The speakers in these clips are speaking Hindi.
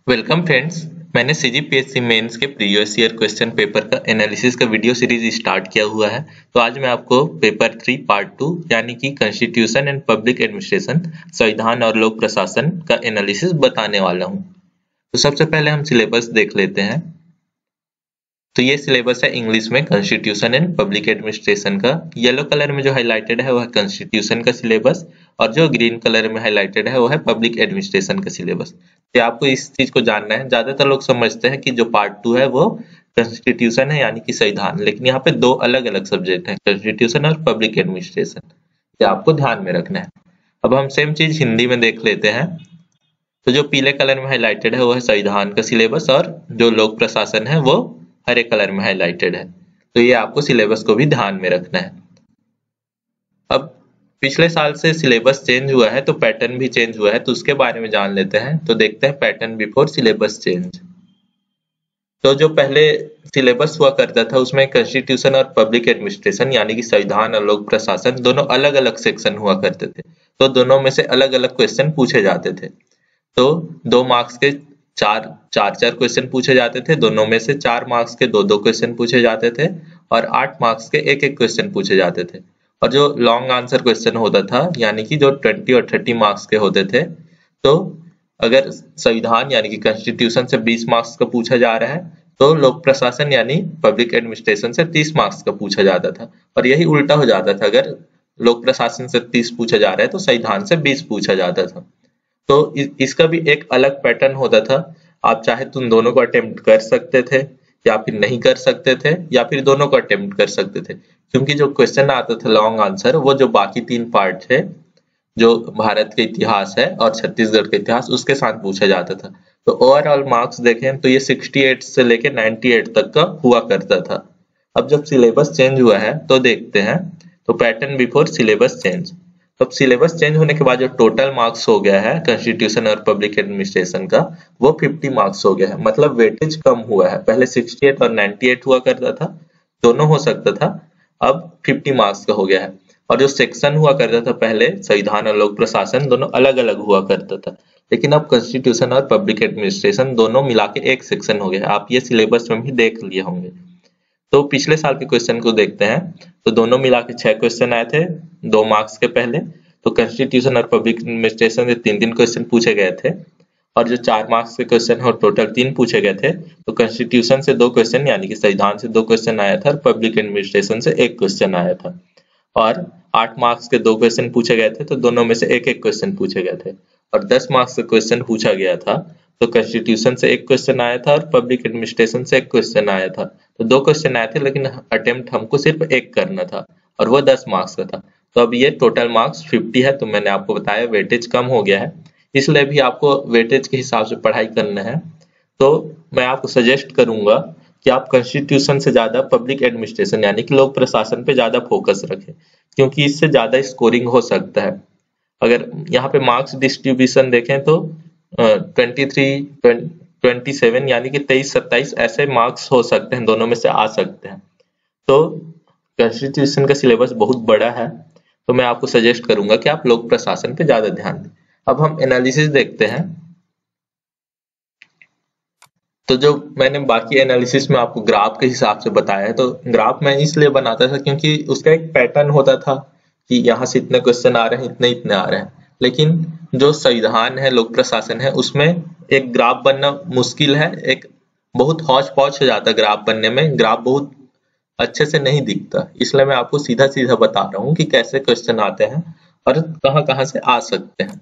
Welcome friends. मैंने सीजीपीएससी मेंस के प्रीवियस ईयर क्वेश्चन पेपर का एनालिसिस का वीडियो सीरीज स्टार्ट किया हुआ है। तो आज मैं आपको पेपर 3 पार्ट 2 यानी कि कॉन्स्टिट्यूशन एंड पब्लिक एडमिनिस्ट्रेशन, संविधान और लोक प्रशासन का एनालिसिस बताने वाला हूं। तो सबसे पहले हम सिलेबस देख लेते हैं। तो ये सिलेबस है इंग्लिश में कॉन्स्टिट्यूशन एंड पब्लिक एडमिनिस्ट्रेशन का। येलो कलर में जो हाईलाइटेड है वो है कॉन्स्टिट्यूशन का सिलेबस, और जो ग्रीन कलर में हाईलाइटेड है वो है पब्लिक एडमिनिस्ट्रेशन का सिलेबस। तो आपको इस चीज को जानना है। ज्यादातर लोग समझते हैं कि जो पार्ट 2 है वो कॉन्स्टिट्यूशन है यानी कि संविधान, लेकिन यहाँ पे दो अलग अलग सब्जेक्ट है, कॉन्स्टिट्यूशन और पब्लिक एडमिनिस्ट्रेशन। ये आपको ध्यान में रखना है। अब हम सेम चीज हिंदी में देख लेते हैं। तो जो पीले कलर में हाईलाइटेड है वो है संविधान का सिलेबस, और जो लोक प्रशासन है वो हरे कलर में हाईलाइटेड है। तो ये आपको सिलेबस को भी ध्यान में रखना है। अब पिछले साल से सिलेबस चेंज हुआ है तो पैटर्न भी चेंज हुआ है, तो उसके बारे में जान लेते हैं। तो देखते हैं पैटर्न बिफोर सिलेबस चेंज। तो जो पहले सिलेबस हुआ करता था उसमें कॉन्स्टिट्यूशन और पब्लिक एडमिनिस्ट्रेशन यानी कि संविधान और लोक प्रशासन दोनों अलग अलग सेक्शन हुआ करते थे। तो दोनों में से अलग अलग क्वेश्चन पूछे जाते थे। तो 2 मार्क्स के चार क्वेश्चन पूछे जाते थे, दोनों में से 4 मार्क्स के 2 क्वेश्चन पूछे जाते थे, और 8 मार्क्स के एक क्वेश्चन पूछे जाते थे। और जो लॉन्ग आंसर क्वेश्चन होता था यानी कि जो 20 और 30 मार्क्स के होते थे, तो अगर संविधान यानी कि कॉन्स्टिट्यूशन से 20 मार्क्स का पूछा जा रहा है तो लोक प्रशासन यानी पब्लिक एडमिनिस्ट्रेशन से 30 मार्क्स का पूछा जाता था। और यही उल्टा हो जाता था, अगर लोक प्रशासन से 30 पूछा जा रहा है तो संविधान से 20 पूछा जाता था। तो इसका भी एक अलग पैटर्न होता था। आप चाहे तो उन दोनों को अटेम्प्ट कर सकते थे या फिर नहीं कर सकते थे, या फिर दोनों को अटेम्प्ट कर सकते थे, क्योंकि जो क्वेश्चन आता था लॉन्ग आंसर वो जो बाकी 3 पार्ट है, जो भारत के इतिहास है और छत्तीसगढ़ के इतिहास, उसके साथ पूछा जाता था। तो ओवरऑल मार्क्स देखें तो ये 68 से लेके 98 तक का हुआ करता था। अब जब सिलेबस चेंज हुआ है तो देखते हैं। तो पैटर्न बिफोर सिलेबस चेंज। अब सिलेबस चेंज होने के बाद जो टोटल मार्क्स हो गया है कॉन्स्टिट्यूशन और पब्लिक एडमिनिस्ट्रेशन का, वो 50 मार्क्स हो गया है। मतलब वेटेज कम हुआ है। पहले 68 और 98 हुआ करता था, दोनों हो सकता था, अब 50 मार्क्स का हो गया है। और जो सेक्शन हुआ करता था पहले, संविधान और लोक प्रशासन दोनों अलग अलग हुआ करता था, लेकिन अब कॉन्स्टिट्यूशन और पब्लिक एडमिनिस्ट्रेशन दोनों मिला के एक सेक्शन हो गया। आप ये सिलेबस में भी देख लिए होंगे। तो पिछले साल के क्वेश्चन को देखते हैं। तो दोनों मिला के 6 क्वेश्चन आए थे 2 मार्क्स के पहले। तो कॉन्स्टिट्यूशन और पब्लिक एडमिनिस्ट्रेशन से 3 क्वेश्चन पूछे गए थे, और जो 4 मार्क्स के क्वेश्चन है टोटल 3 पूछे गए थे। तो कॉन्स्टिट्यूशन से 2 क्वेश्चन यानी कि संविधान से 2 क्वेश्चन आया था, और पब्लिक एडमिनिस्ट्रेशन से 1 क्वेश्चन आया था। और 8 मार्क्स के 2 क्वेश्चन पूछे गए थे, तो दोनों में से एक क्वेश्चन पूछे गए थे। और 10 मार्क्स का क्वेश्चन पूछा गया था, तो कॉन्स्टिट्यूशन से 1 क्वेश्चन आया था और पब्लिक एडमिनिस्ट्रेशन से 1 क्वेश्चन आया था। तो 2 क्वेश्चन आए थे, लेकिन अटेम्प्ट हमको सिर्फ 1 करना था, और वो 10 मार्क्स का था। तो अब ये टोटल मार्क्स 50 है। तो मैंने आपको बताया वेटेज कम हो गया है, इसलिए भी आपको वेटेज के हिसाब से पढ़ाई करना है। तो मैं आपको सजेस्ट करूंगा कि आप कॉन्स्टिट्यूशन से ज्यादा पब्लिक एडमिनिस्ट्रेशन यानी कि लोक प्रशासन पे ज्यादा फोकस रखें, क्योंकि इससे ज्यादा स्कोरिंग हो सकता है। अगर यहाँ पे मार्क्स डिस्ट्रीब्यूशन देखें तो 23, 27 यानी कि 23-27 ऐसे मार्क्स हो सकते हैं, दोनों में से आ सकते हैं। तो कॉन्स्टिट्यूशन का सिलेबस बहुत बड़ा है, तो मैं आपको सजेस्ट करूंगा कि आप लोक प्रशासन पे ज्यादा ध्यान दें। अब हम एनालिसिस देखते हैं। तो जो मैंने बाकी एनालिसिस में आपको ग्राफ के हिसाब से बताया है, तो ग्राफ मैं इसलिए बनाता था क्योंकि उसका एक पैटर्न होता था कि यहाँ से इतने क्वेश्चन आ रहे हैं, इतने आ रहे हैं। लेकिन जो संविधान है, लोक प्रशासन है, उसमें एक ग्राफ बनना मुश्किल है। एक बहुत हौच पौच हो जाता है ग्राफ बनने में, ग्राफ बहुत अच्छे से नहीं दिखता। इसलिए मैं आपको सीधा सीधा बता रहा हूँ कि कैसे क्वेश्चन आते हैं और कहाँ कहाँ से आ सकते हैं।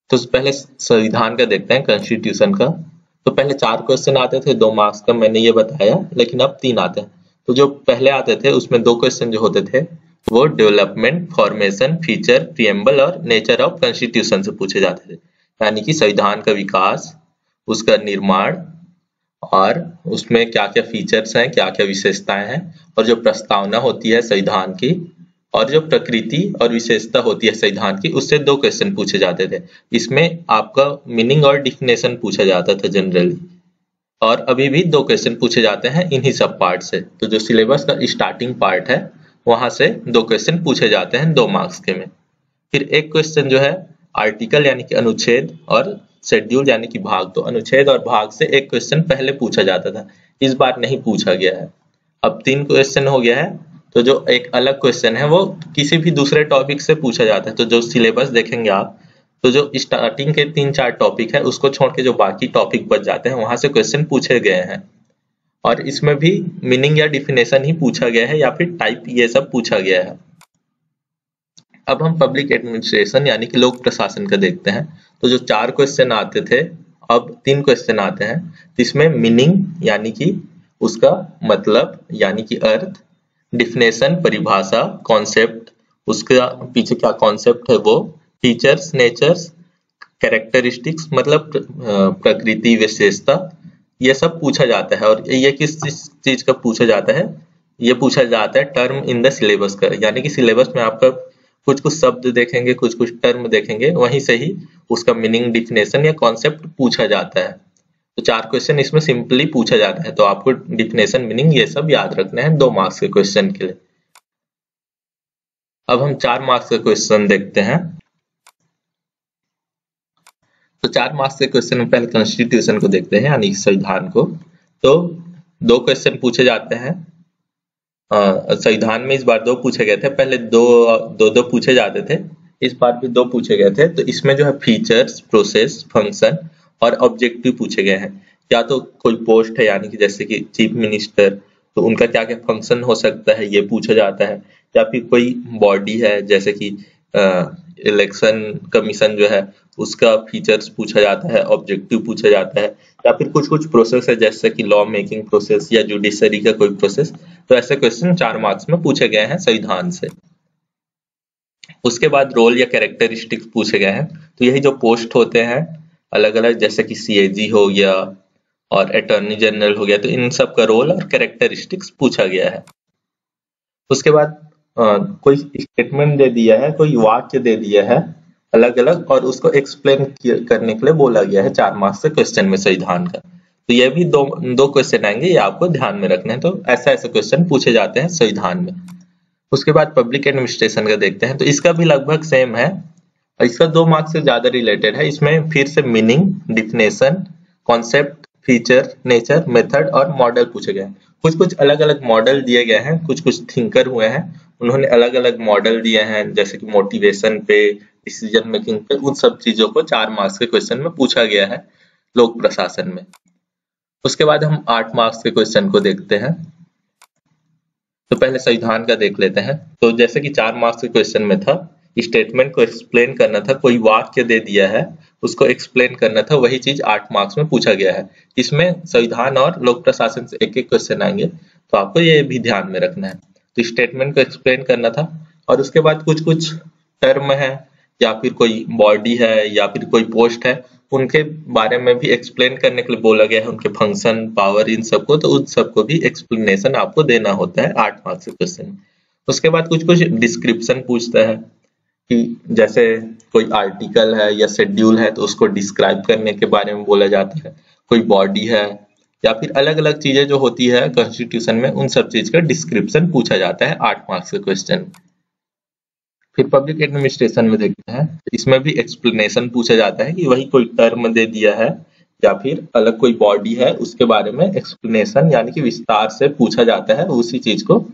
तो पहले संविधान का देखते हैं, कॉन्स्टिट्यूशन का। तो पहले 4 क्वेश्चन आते थे 2 मार्क्स का, मैंने ये बताया, लेकिन अब 3 आते हैं। तो जो पहले आते थे उसमें 2 क्वेश्चन जो होते थे वो डेवलपमेंट, फॉर्मेशन, फीचर, प्रीएम्बल और नेचर ऑफ कॉन्स्टिट्यूशन से पूछे जाते थे, यानी कि संविधान का विकास, उसका निर्माण, और उसमें क्या क्या फीचर्स हैं, क्या क्या विशेषताएं हैं, और जो प्रस्तावना होती है संविधान की, और जो प्रकृति और विशेषता होती है संविधान की, उससे 2 क्वेश्चन पूछे जाते थे। इसमें आपका मीनिंग और डिफिनेशन पूछा जाता था जनरली, और अभी भी 2 क्वेश्चन पूछे जाते हैं इन्हीं सब पार्ट से। तो जो सिलेबस का स्टार्टिंग पार्ट है वहां से 2 क्वेश्चन पूछे जाते हैं 2 मार्क्स के में। फिर एक क्वेश्चन जो है आर्टिकल यानी कि अनुच्छेद और शेड्यूल यानी कि भाग, तो अनुच्छेद और भाग से एक क्वेश्चन पहले पूछा जाता था, इस बार नहीं पूछा गया है। अब 3 क्वेश्चन हो गया है, तो जो एक अलग क्वेश्चन है वो किसी भी दूसरे टॉपिक से पूछा जाता है। तो जो सिलेबस देखेंगे आप, तो जो स्टार्टिंग के 3-4 टॉपिक है उसको छोड़ के जो बाकी टॉपिक बच जाते हैं वहां से क्वेश्चन पूछे गए हैं, और इसमें भी मीनिंग या डिफिनेशन ही पूछा गया है या फिर टाइप, ये सब पूछा गया है। अब हम पब्लिक एडमिनिस्ट्रेशन यानी कि लोक प्रशासन का देखते हैं। तो जो 4 क्वेश्चन आते थे, अब 3 क्वेश्चन आते हैं। इसमें मीनिंग यानी कि उसका मतलब यानी कि अर्थ, डिफिनेशन परिभाषा, कॉन्सेप्ट, उसका पीछे क्या कॉन्सेप्ट है वो, फीचर्स, नेचर्स, कैरेक्टरिस्टिक्स मतलब प्रकृति विशेषता, ये सब पूछा जाता है। और ये किस चीज का पूछा जाता है, ये पूछा जाता है टर्म इन द सिलेबस का, यानी कि सिलेबस में आपका कुछ कुछ शब्द देखेंगे, कुछ कुछ टर्म देखेंगे, वहीं से ही उसका मीनिंग, डिफिनेशन या कॉन्सेप्ट पूछा जाता है। तो 4 क्वेश्चन इसमें सिंपली पूछा जाता है, तो आपको डिफिनेशन, मीनिंग ये सब याद रखना है 2 मार्क्स के क्वेश्चन के लिए। अब हम 4 मार्क्स का क्वेश्चन देखते हैं। तो 4 मार्क्स के क्वेश्चन में पहले कॉन्स्टिट्यूशन को देखते हैं यानी संविधान को। तो 2 क्वेश्चन पूछे जाते हैं। संविधान में इस बार 2 पूछे गए थे, पहले दो पूछे जाते थे, इस बार भी 2 पूछे गए थे। तो इसमें जो है फीचर्स, प्रोसेस, फंक्शन और ऑब्जेक्टिव पूछे गए हैं। या तो कोई पोस्ट है यानी कि जैसे कि चीफ मिनिस्टर, तो उनका क्या क्या फंक्शन हो सकता है ये पूछा जाता है। या फिर कोई बॉडी है जैसे कि इलेक्शन कमीशन जो है उसका फीचर्स पूछा जाता है, ऑब्जेक्टिव पूछा जाता है। या फिर कुछ कुछ प्रोसेस है जैसे कि लॉ मेकिंग प्रोसेस या जुडिशरी का कोई प्रोसेस। तो ऐसे क्वेश्चन 4 मार्क्स में पूछे गए हैं संविधान से। उसके बाद रोल या कैरेक्टरिस्टिक्स पूछे गए हैं। तो यही जो पोस्ट होते हैं अलग अलग, जैसे कि सीएजी हो गया और अटॉर्नी जनरल हो गया, तो इन सब का रोल और कैरेक्टरिस्टिक्स पूछा गया है। उसके बाद कोई स्टेटमेंट दे दिया है, कोई वाक्य दे दिया है अलग अलग, और उसको एक्सप्लेन करने के लिए बोला गया है 4 मार्क्स के क्वेश्चन में संविधान का। तो ये भी दो क्वेश्चन आएंगे, ये आपको ध्यान में रखना है। तो ऐसे क्वेश्चन पूछे जाते हैं संविधान में। उसके बाद पब्लिक एडमिनिस्ट्रेशन का देखते हैं। तो इसका भी लगभग सेम है और इसका 2 मार्क्स से ज्यादा रिलेटेड है। इसमें फिर से meaning, definition, concept, feature, nature, method और मॉडल पूछे गए हैं। कुछ कुछ अलग अलग मॉडल दिए गए हैं, कुछ कुछ थिंकर हुए हैं, उन्होंने अलग अलग मॉडल दिए हैं, जैसे कि मोटिवेशन पे, डिसीजन मेकिंग पे, उन सब चीजों को 4 मार्क्स के क्वेश्चन में पूछा गया है लोक प्रशासन में। उसके बाद हम 8 मार्क्स के क्वेश्चन को देखते हैं। तो पहले संविधान का देख लेते हैं। तो जैसे कि 4 मार्क्स के क्वेश्चन में था, स्टेटमेंट को एक्सप्लेन करना था, कोई वाक्य दे दिया है उसको एक्सप्लेन करना था, वही चीज 8 मार्क्स में पूछा गया है। इसमें संविधान और लोक प्रशासन से एक एक क्वेश्चन आएंगे, तो आपको ये भी ध्यान में रखना है। तो स्टेटमेंट को एक्सप्लेन करना था, और उसके बाद कुछ कुछ टर्म है या फिर कोई बॉडी है या फिर कोई पोस्ट है, उनके बारे में भी एक्सप्लेन करने के लिए बोला गया है, उनके फंक्शन, पावर, इन सबको, तो उन सबको भी एक्सप्लेनेशन आपको देना होता है 8 मार्क्स के क्वेश्चन। उसके बाद कुछ कुछ डिस्क्रिप्शन पूछता है कि जैसे कोई आर्टिकल है या शेड्यूल है तो उसको डिस्क्राइब करने के बारे में बोला जाता है, कोई बॉडी है या फिर अलग अलग चीजें जो होती है कॉन्स्टिट्यूशन में, उन सब चीज का डिस्क्रिप्शन पूछा जाता है 8 मार्क्स के क्वेश्चन। फिर पब्लिक एडमिनिस्ट्रेशन में देखते हैं, इसमें भी एक्सप्लेनेशन पूछा जाता है कि वही कोई टर्म दे दिया है या फिर अलग कोई बॉडी है उसके बारे में एक्सप्लेनेशन यानी कि विस्तार से पूछा जाता है, उसी चीज को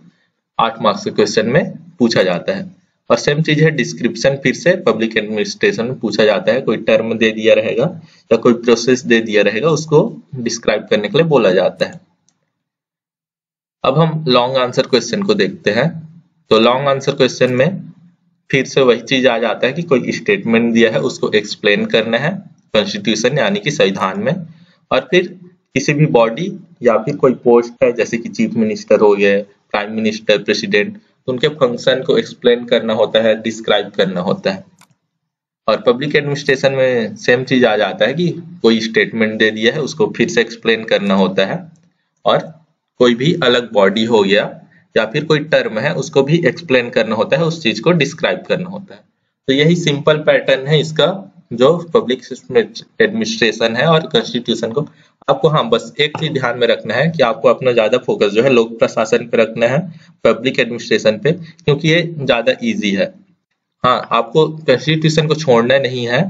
8 मार्क्स के क्वेश्चन में पूछा जाता है। और सेम चीज है डिस्क्रिप्शन, फिर से पब्लिक एडमिनिस्ट्रेशन में पूछा जाता है, कोई टर्म दे दिया रहेगा या कोई प्रोसेस दे दिया रहेगा, उसको डिस्क्राइब करने के लिए बोला जाता है। अब हम लॉन्ग आंसर क्वेश्चन को देखते हैं। तो लॉन्ग आंसर क्वेश्चन में फिर से वही चीज आ जाता है कि कोई स्टेटमेंट दिया है उसको एक्सप्लेन करना है कॉन्स्टिट्यूशन यानी कि संविधान में, और फिर किसी भी बॉडी या फिर कोई पोस्ट है जैसे कि चीफ मिनिस्टर हो गए, प्राइम मिनिस्टर, प्रेसिडेंट, तो उनके फंक्शन को एक्सप्लेन करना होता है, डिस्क्राइब करना होता है। और पब्लिक एडमिनिस्ट्रेशन में सेम चीज आ जाता है कि कोई स्टेटमेंट दे दिया है उसको फिर से एक्सप्लेन करना होता है, और कोई भी अलग बॉडी हो गया या फिर कोई टर्म है उसको भी एक्सप्लेन करना होता है, उस चीज को डिस्क्राइब करना होता है। तो यही सिंपल पैटर्न है इसका, जो पब्लिक एडमिनिस्ट्रेशन है और कॉन्स्टिट्यूशन को। आपको हाँ बस एक चीज ध्यान में रखना है कि आपको अपना ज्यादा फोकस जो है लोक प्रशासन पे रखना है, पब्लिक एडमिनिस्ट्रेशन पे, क्योंकि ये ज्यादा इजी है। हाँ, आपको कॉन्स्टिट्यूशन को छोड़ना नहीं है,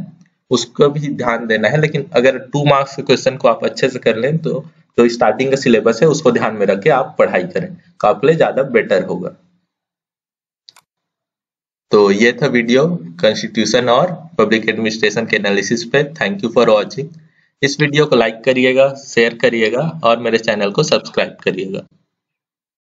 उसको भी ध्यान देना है। लेकिन अगर 2 मार्क्स के क्वेश्चन को आप अच्छे से कर लें तो जो स्टार्टिंग का सिलेबस है उसको ध्यान में रख के आप पढ़ाई करें तो आपके लिए ज्यादा बेटर होगा। तो ये था वीडियो कॉन्स्टिट्यूशन और पब्लिक एडमिनिस्ट्रेशन के एनालिसिस पे। Thank you for watching. इस वीडियो को लाइक करिएगा, शेयर करिएगा और मेरे चैनल को सब्सक्राइब करिएगा।